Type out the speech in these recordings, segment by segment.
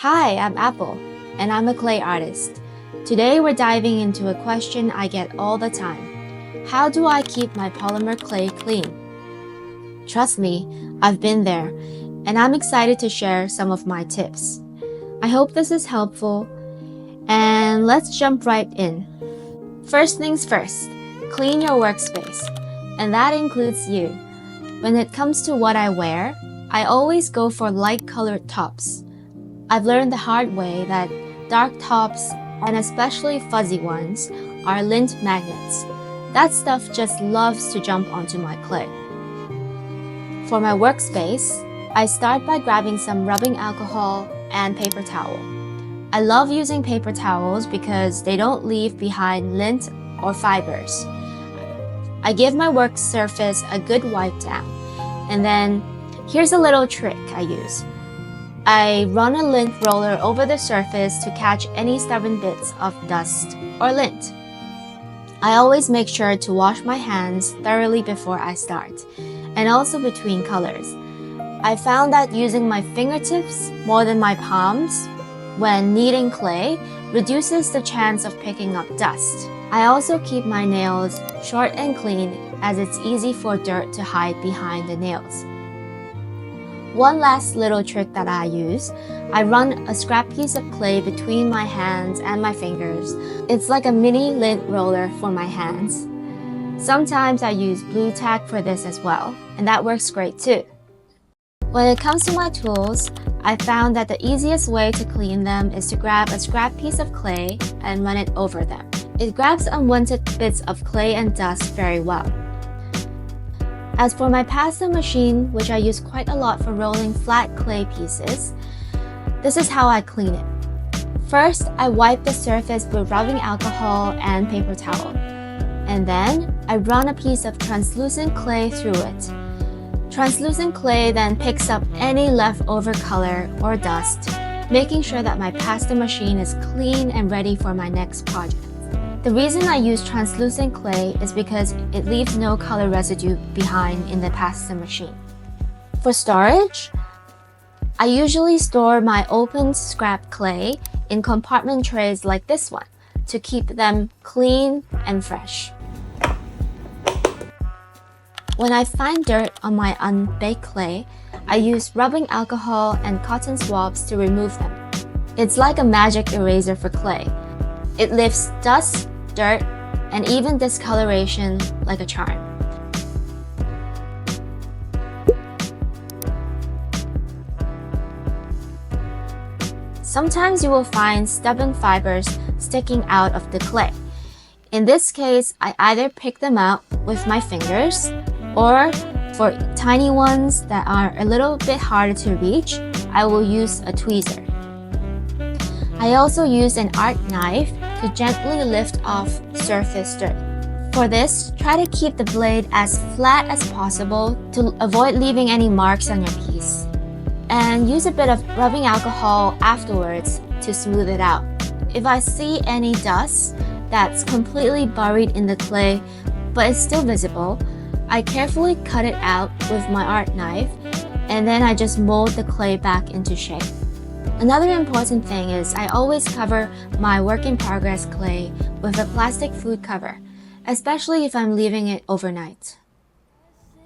Hi, I'm Apple, and I'm a clay artist. Today we're diving into a question I get all the time. How do I keep my polymer clay clean? Trust me, I've been there, and I'm excited to share some of my tips. I hope this is helpful, and let's jump right in. First things first, clean your workspace, and that includes you. When it comes to what I wear, I always go for light-colored tops. I've learned the hard way that dark tops, and especially fuzzy ones, are lint magnets. That stuff just loves to jump onto my clay. For my workspace, I start by grabbing some rubbing alcohol and paper towel. I love using paper towels because they don't leave behind lint or fibers. I give my work surface a good wipe down, and then here's a little trick I use. I run a lint roller over the surface to catch any stubborn bits of dust or lint. I always make sure to wash my hands thoroughly before I start, and also between colors. I found that using my fingertips more than my palms when kneading clay reduces the chance of picking up dust. I also keep my nails short and clean as it's easy for dirt to hide behind the nails. One last little trick that I use, I run a scrap piece of clay between my hands and my fingers. It's like a mini lint roller for my hands. Sometimes I use blue tack for this as well, and that works great too. When it comes to my tools, I found that the easiest way to clean them is to grab a scrap piece of clay and run it over them. It grabs unwanted bits of clay and dust very well. As for my pasta machine, which I use quite a lot for rolling flat clay pieces, this is how I clean it. First, I wipe the surface with rubbing alcohol and paper towel. And then, I run a piece of translucent clay through it. Translucent clay then picks up any leftover color or dust, making sure that my pasta machine is clean and ready for my next project. The reason I use translucent clay is because it leaves no color residue behind in the pasta machine. For storage, I usually store my open scrap clay in compartment trays like this one to keep them clean and fresh. When I find dirt on my unbaked clay, I use rubbing alcohol and cotton swabs to remove them. It's like a magic eraser for clay. It lifts dust, dirt, and even discoloration like a charm. Sometimes you will find stubborn fibers sticking out of the clay. In this case, I either pick them out with my fingers, or for tiny ones that are a little bit harder to reach, I will use a tweezer. I also use an art knife to gently lift off surface dirt. For this, try to keep the blade as flat as possible to avoid leaving any marks on your piece. And use a bit of rubbing alcohol afterwards to smooth it out. If I see any dust that's completely buried in the clay but is still visible, I carefully cut it out with my art knife, and then I just mold the clay back into shape. Another important thing is I always cover my work-in-progress clay with a plastic food cover, especially if I'm leaving it overnight.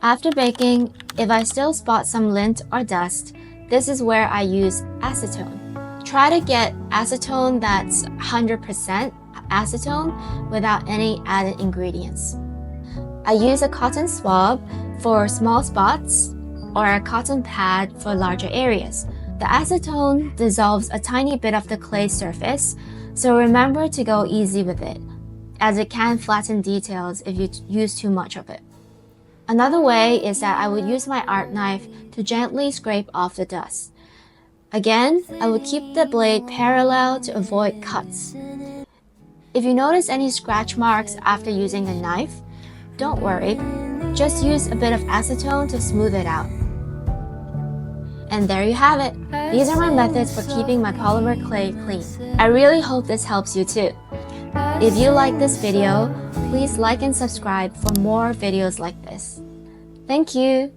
After baking, if I still spot some lint or dust, this is where I use acetone. Try to get acetone that's 100% acetone without any added ingredients. I use a cotton swab for small spots or a cotton pad for larger areas. The acetone dissolves a tiny bit of the clay surface, so remember to go easy with it, as it can flatten details if you use too much of it. Another way is that I would use my art knife to gently scrape off the dust. Again, I would keep the blade parallel to avoid cuts. If you notice any scratch marks after using a knife, don't worry, just use a bit of acetone to smooth it out. And there you have it. These are my methods for keeping my polymer clay clean. I really hope this helps you too. If you like this video, please like and subscribe for more videos like this. Thank you!